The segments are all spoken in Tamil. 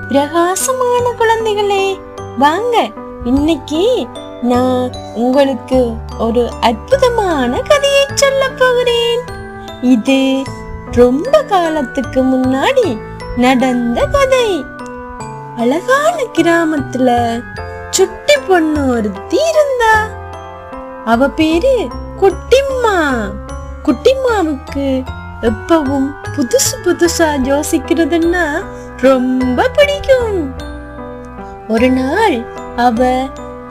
பிரகாசமான குழந்தைகளே, வாங்க இன்னைக்கு நான் உங்களுக்கு ஒரு அற்புதமான கதையை சொல்ல போகிறேன். இது ரொம்ப காலத்துக்கு முன்னாடி நடந்த கதை. அழகான கிராமத்துல சுட்டி பொண்ணு ஒருத்தி இருந்தா. அவ பேரு குட்டிம்மா. குட்டிம்மாவுக்கு எப்பவும் புதுசு புதுசா யோசிக்கிறதுன்னா ரொம்ப பிடிக்கும். ஒரு நாள் அவ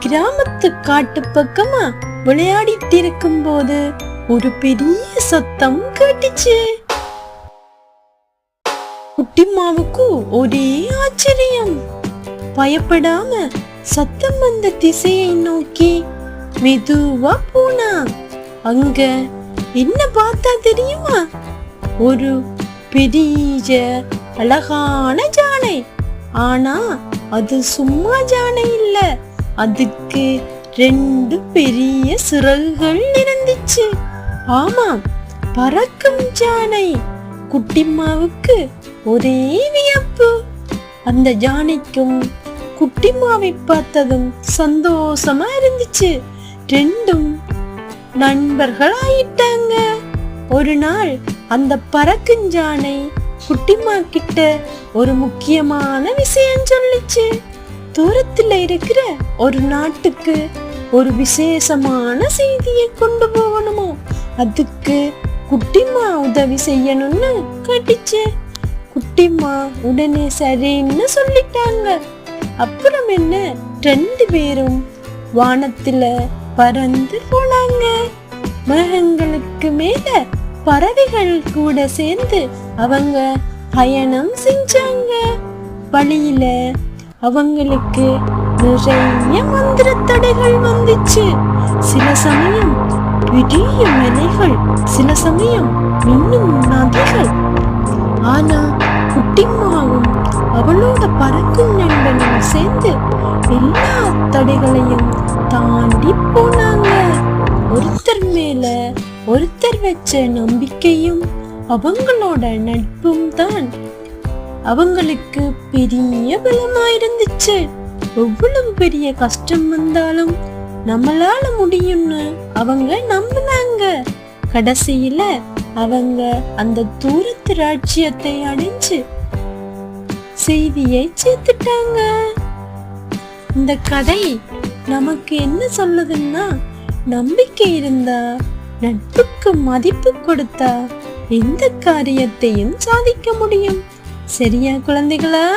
கிராமத்து காட்டு பக்கமா விளையாடிட்டு இருக்கும் போது ஒரு பெரிய சத்தம் கேட்டுச்சு. குட்டிம்மாவுக்கு ஒரே ஆச்சரியம். பயப்படாம சத்தம் வந்த திசையை நோக்கி மெதுவா போனா. அங்க என்ன பார்த்தா தெரியுமா? ஒரு பெரிய அழகான யானை. ஆனா அது சும்மா யானை இல்ல, அதுக்கு 2 பெரிய சிறகுகள் இருந்துச்சு. ஆமாம், பறக்கும் யானை. குட்டிம்மாவுக்கு ஒரே வியப்பு. அந்த யானைக்கும் குட்டிம்மாவை பார்த்ததும் சந்தோஷமா இருந்துச்சு. 2ம் நண்பர்களாயிட்டாங்க. ஒரு நாள் அந்த பறக்கும் யானை குட்டிம்மா கிட்ட ஒரு முக்கியமான விஷயம் சொல்லிச்சு. தூரத்துல இருக்கிற ஒரு நாட்டுக்கு ஒரு விசேஷமான செய்தியை கொண்டு போகணுமோ, அதுக்கு குட்டிம்மா உதவி செய்யணும்னு கேட்டுச்சு. குட்டிம்மா உடனே சரின்னு சொல்லிட்டாங்க. அப்புறம் என்ன, 2 பேரும் வானத்துல பறந்து போனாங்க. மேகங்களுக்கு மேல பறவைகள் கூட சேர்ந்து அவங்க பயணம் செஞ்சாங்க. வழியில அவங்களுக்கு நிறைய மந்திர தடைகள் வந்துச்சு. சில சமயம் பெரிய மலைகள், சில சமயம் மின்னும் நதிகள். ஆனா குட்டிம்மாவும் அவளோட பறக்கும் நண்பனும் சேர்ந்து எல்லா தடைகளையும் தாண்டி போனாங்க. ஒருத்தர் மேல ஒருத்தர் வச்ச நம்பிக்கையும் அவங்களோட நட்பும் தான் அவங்களுக்கு பெரிய பலமா இருந்துச்சு. எவ்வளவு பெரிய கஷ்டம் வந்தாலும் நம்மளால முடியும்னு அவங்க நம்பினாங்க. கடைசியில அவங்க அந்த தூரத்து ராஜ்யத்தை அடைஞ்சு செய்தியை சேர்த்துட்டாங்க. இந்த கதை நமக்கு என்ன சொல்லுதுன்னா, நம்பிக்கை இருந்தா, நட்புக்கு மதிப்பு கொடுத்தா எந்த காரியத்தையும் சாதிக்க முடியும். சரியா குழந்தைகளா?